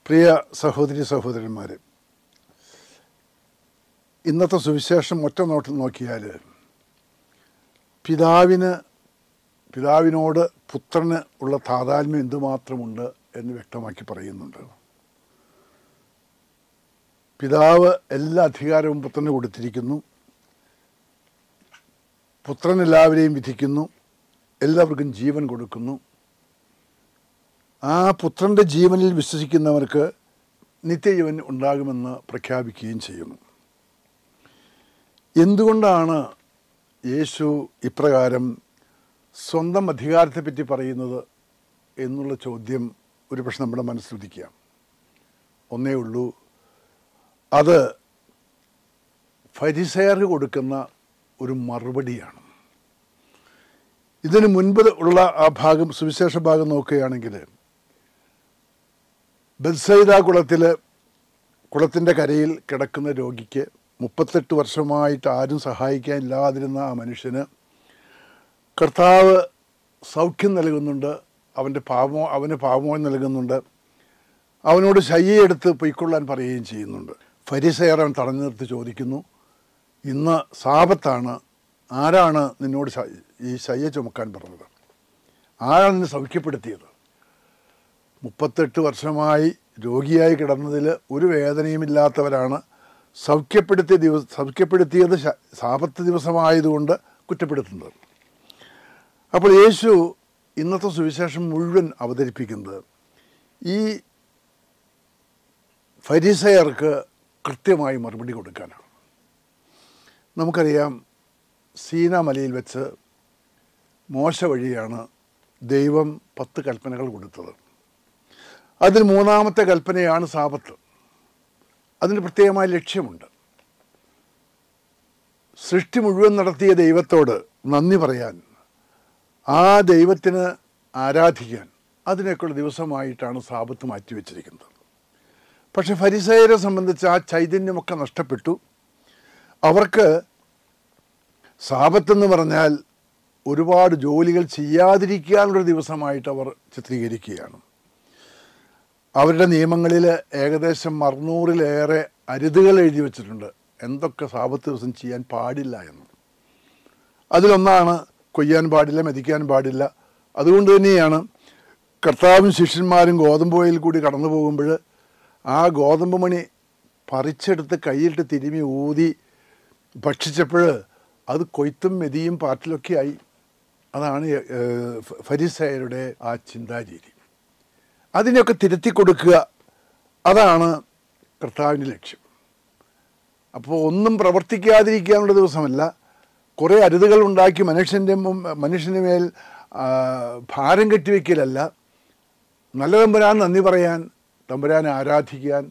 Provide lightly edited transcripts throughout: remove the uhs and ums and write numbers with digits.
പ്രിയ സഹോദരി സഹോദരന്മാരെ, ഇന്നത്തെ സുവിശേഷം ഒറ്റ നോട്ടിൽ നോക്കിയാൽ പിതാവിനോട് പുത്രന് ഉള്ള താതാത്മ്യം എന്തുമാത്രമുണ്ട് എന്ന് വ്യക്തമാക്കി പറയുന്നുണ്ട്. പിതാവ് എല്ലാ അധികാരവും പുത്രന് കൊടുത്തിരിക്കുന്നു. പുത്രൻ എല്ലാവരെയും വിധിക്കുന്നു, എല്ലാവർക്കും ജീവൻ കൊടുക്കുന്നു. ആ പുത്രൻ്റെ ജീവനിൽ വിശ്വസിക്കുന്നവർക്ക് നിത്യജീവൻ ഉണ്ടാകുമെന്ന് പ്രഖ്യാപിക്കുകയും ചെയ്യുന്നു. എന്തുകൊണ്ടാണ് യേശു ഇപ്രകാരം സ്വന്തം അധികാരത്തെപ്പറ്റി പറയുന്നത് എന്നുള്ള ചോദ്യം ഒരുപക്ഷെ നമ്മുടെ മനസ്സിലുദിക്കാം. ഒന്നേ ഉള്ളൂ, അത് ഫരിസയർക്ക് കൊടുക്കുന്ന ഒരു മറുപടിയാണ്. ഇതിനു മുൻപ് ഉള്ള ആ ഭാഗം, സുവിശേഷ ഭാഗം നോക്കുകയാണെങ്കിൽ, ബെത്സൈദ കുളത്തിൻ്റെ കരയിൽ കിടക്കുന്ന രോഗിക്ക് 38 വർഷമായിട്ട് ആരും സഹായിക്കാനില്ലാതിരുന്ന ആ മനുഷ്യന് കർത്താവ് സൗഖ്യം നൽകുന്നുണ്ട്. അവന് പാപമോചനം നൽകുന്നുണ്ട്. അവനോട് ശയ്യയെടുത്ത് പൊയ്ക്കൊള്ളാൻ പറയുകയും ചെയ്യുന്നുണ്ട്. ഫരിസയർ അവൻ തടഞ്ഞു നിർത്തി ചോദിക്കുന്നു, ഇന്ന് സാബത്താണ്, ആരാണ് നിന്നോട് ഈ ശയ്യ ചുമക്കാൻ പറഞ്ഞത്? ആരാണ് നിന്നെ സൗഖ്യപ്പെടുത്തിയത്? 38 വർഷമായി രോഗിയായി കിടന്നതിൽ ഒരു വേദനയുമില്ലാത്തവരാണ് സൗഖ്യപ്പെടുത്തിയത് സാബത്ത് ദിവസമായതുകൊണ്ട് കുറ്റപ്പെടുത്തുന്നത്. അപ്പോൾ യേശു ഇന്നത്തെ സുവിശേഷം മുഴുവൻ അവതരിപ്പിക്കുന്നത് ഈ ഫരിസയർക്ക് കൃത്യമായി മറുപടി കൊടുക്കാനാണ്. നമുക്കറിയാം, സീനാ മലയിൽ വെച്ച് മോശ വഴിയാണ് ദൈവം 10 കൽപ്പനകൾ കൊടുത്തത്. അതിൽ 3-ാമത്തെ കൽപ്പനയാണ് സാബത്ത്. അതിന് പ്രത്യേകമായ ലക്ഷ്യമുണ്ട്. സൃഷ്ടി മുഴുവൻ നടത്തിയ ദൈവത്തോട് നന്ദി പറയാൻ, ആ ദൈവത്തിന് ആരാധിക്കാൻ, അതിനൊക്കെയുള്ള ദിവസമായിട്ടാണ് സാബത്ത് മാറ്റിവെച്ചിരിക്കുന്നത്. പക്ഷെ ഫരിസയരെ സംബന്ധിച്ച് ആ ചൈതന്യമൊക്കെ നഷ്ടപ്പെട്ടു. അവർക്ക് സാബത്തെന്ന് പറഞ്ഞാൽ ഒരുപാട് ജോലികൾ ചെയ്യാതിരിക്കാനുള്ളൊരു ദിവസമായിട്ട് അവർ ചിത്രീകരിക്കുകയാണ്. അവരുടെ നിയമങ്ങളിൽ ഏകദേശം 600-ലേറെ അരുതുകൾ എഴുതി വച്ചിട്ടുണ്ട്, എന്തൊക്കെ സാബത്ത് ദിവസം ചെയ്യാൻ പാടില്ല എന്ന്. അതിലൊന്നാണ് കൊയ്യാൻ പാടില്ല, മെതിക്കാൻ പാടില്ല. അതുകൊണ്ട് തന്നെയാണ് കർത്താവും ശിഷ്യന്മാരും ഗോതമ്പ് വയലിൽ കൂടി കടന്നു പോകുമ്പോൾ ആ ഗോതമ്പ് മണി പറിച്ചെടുത്ത് കയ്യിലിട്ട് തിരുമി ഊതി ഭക്ഷിച്ചപ്പോൾ അത് കൊയ്ത്തും മെതിയും പാറ്റിലൊക്കെ ആയി. അതാണ് ഫരിസയരുടെ ആ ചിന്താരീതി. അതിനെയൊക്കെ തിരുത്തി കൊടുക്കുക, അതാണ് കർത്താവിൻ്റെ ലക്ഷ്യം. അപ്പോൾ ഒന്നും പ്രവർത്തിക്കാതിരിക്കാനുള്ള ദിവസമല്ല, കുറേ അരുതുകൾ ഉണ്ടാക്കി മനുഷ്യൻ്റെ മേൽ ഭാരം കെട്ടിവെക്കലല്ല, നല്ല തമ്പുരാൻ നന്ദി പറയാൻ, തമ്പുരാനെ ആരാധിക്കാൻ,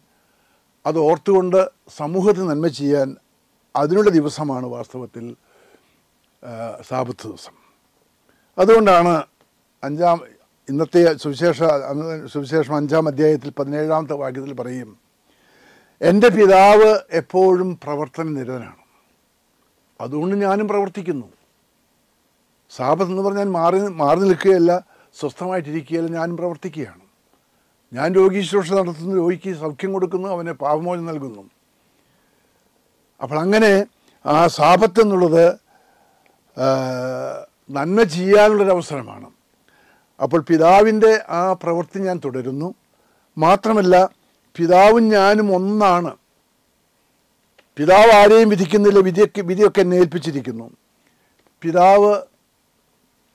അത് ഓർത്തുകൊണ്ട് സമൂഹത്തിന് നന്മ ചെയ്യാൻ, അതിനുള്ള ദിവസമാണ് വാസ്തവത്തിൽ സാബത്ത് ദിവസം. അതുകൊണ്ടാണ് ഇന്നത്തെ സുവിശേഷം 5-ാം അധ്യായത്തിൽ 17-ാമത്തെ വാക്യത്തിൽ പറയും, എൻ്റെ പിതാവ് എപ്പോഴും പ്രവർത്തന നിരതനാണ്, അതുകൊണ്ട് ഞാനും പ്രവർത്തിക്കുന്നു. സാബത്ത് എന്ന് പറഞ്ഞാൽ മാറി നിൽക്കുകയല്ല, സ്വസ്ഥമായിട്ടിരിക്കുകയല്ല, ഞാനും പ്രവർത്തിക്കുകയാണ്. ഞാൻ രോഗി ശുശ്രൂഷ നടത്തുന്നു, രോഗിക്ക് സൗഖ്യം കൊടുക്കുന്നു, അവന് പാപമോചനം നൽകുന്നു. അപ്പോൾ അങ്ങനെ ആ സാബത്ത് എന്നുള്ളത് നന്മ ചെയ്യാനുള്ളൊരവസരമാണ്. അപ്പോൾ പിതാവിൻ്റെ ആ പ്രവൃത്തി ഞാൻ തുടരുന്നു. മാത്രമല്ല, പിതാവും ഞാനും ഒന്നാണ്. പിതാവ് ആരെയും വിധിക്കുന്നില്ല, വിധിയൊക്കെ എന്നെ ഏൽപ്പിച്ചിരിക്കുന്നു. പിതാവ്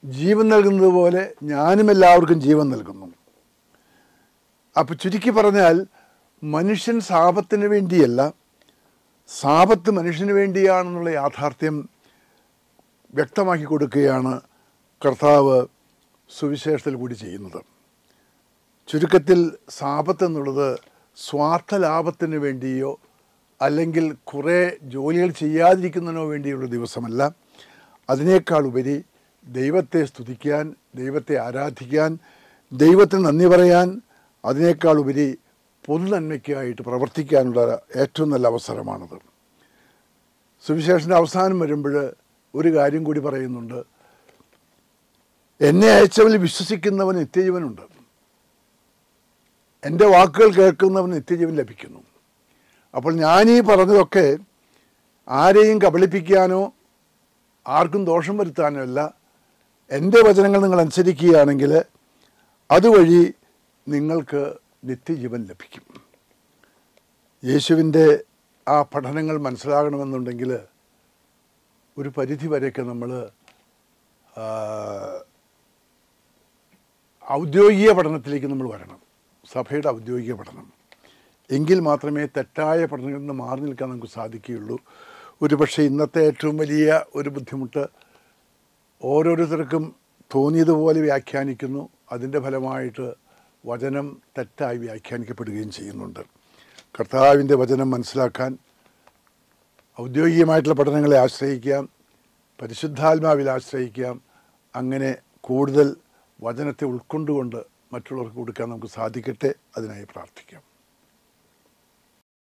ജീവൻ നൽകുന്നത് പോലെ ഞാനും എല്ലാവർക്കും ജീവൻ നൽകുന്നു. അപ്പോൾ ചുരുക്കി പറഞ്ഞാൽ, മനുഷ്യൻ സാബത്തിന് വേണ്ടിയല്ല, സാബത്ത് മനുഷ്യന് വേണ്ടിയാണെന്നുള്ള യാഥാർത്ഥ്യം വ്യക്തമാക്കി കൊടുക്കുകയാണ് കർത്താവ് സുവിശേഷത്തിൽ കൂടി ചെയ്യുന്നത്. ചുരുക്കത്തിൽ സാബത്ത് എന്നുള്ളത് സ്വാർത്ഥ ലാഭത്തിന് വേണ്ടിയോ അല്ലെങ്കിൽ കുറേ ജോലികൾ ചെയ്യാതിരിക്കുന്നതിനോ വേണ്ടിയുള്ള ദിവസമല്ല. അതിനേക്കാൾ ഉപരി ദൈവത്തെ സ്തുതിക്കാൻ, ദൈവത്തെ ആരാധിക്കാൻ, ദൈവത്തിന് നന്ദി പറയാൻ, അതിനേക്കാൾ ഉപരി പൊതുനന്മയ്ക്കായിട്ട് പ്രവർത്തിക്കാനുള്ള ഏറ്റവും നല്ല അവസരമാണത്. സുവിശേഷൻ്റെ അവസാനം വരുമ്പോൾ ഒരു കാര്യം കൂടി പറയുന്നുണ്ട്, എന്നെ അയച്ചവനിൽ വിശ്വസിക്കുന്നവൻ നിത്യജീവനുണ്ട്. എൻ്റെ വാക്കുകൾ കേൾക്കുന്നവന് നിത്യജീവൻ ലഭിക്കുന്നു. അപ്പോൾ ഞാനീ പറഞ്ഞതൊക്കെ ആരെയും കബളിപ്പിക്കാനോ ആർക്കും ദോഷം വരുത്താനോ അല്ല. എൻ്റെ വചനങ്ങൾ നിങ്ങൾ അനുസരിക്കുകയാണെങ്കിൽ അതുവഴി നിങ്ങൾക്ക് നിത്യജീവൻ ലഭിക്കും. യേശുവിൻ്റെ ആ പഠനങ്ങൾ മനസ്സിലാകണമെന്നുണ്ടെങ്കിൽ ഒരു പരിധി വരെയൊക്കെ നമ്മൾ ഔദ്യോഗിക പഠനത്തിലേക്ക് നമ്മൾ വരണം, സഭയുടെ ഔദ്യോഗിക പഠനം. എങ്കിൽ മാത്രമേ തെറ്റായ പഠനങ്ങളിൽ നിന്ന് മാറി നിൽക്കാൻ നമുക്ക് സാധിക്കുകയുള്ളൂ. ഒരുപക്ഷെ ഇന്നത്തെ ഏറ്റവും വലിയ ഒരു ബുദ്ധിമുട്ട് ഓരോരുത്തർക്കും തോന്നിയതുപോലെ വ്യാഖ്യാനിക്കുന്നു. അതിൻ്റെ ഫലമായിട്ട് വചനം തെറ്റായി വ്യാഖ്യാനിക്കപ്പെടുകയും ചെയ്യുന്നുണ്ട്. കർത്താവിൻ്റെ വചനം മനസ്സിലാക്കാൻ ഔദ്യോഗികമായിട്ടുള്ള പഠനങ്ങളെ ആശ്രയിക്കാം, പരിശുദ്ധാത്മാവിൽ ആശ്രയിക്കാം. അങ്ങനെ കൂടുതൽ വചനത്തെ ഉൾക്കൊണ്ടുകൊണ്ട് മറ്റുള്ളവർക്ക് കൊടുക്കാൻ നമുക്ക് സാധിക്കട്ടെ. അതിനായി പ്രാർത്ഥിക്കാം.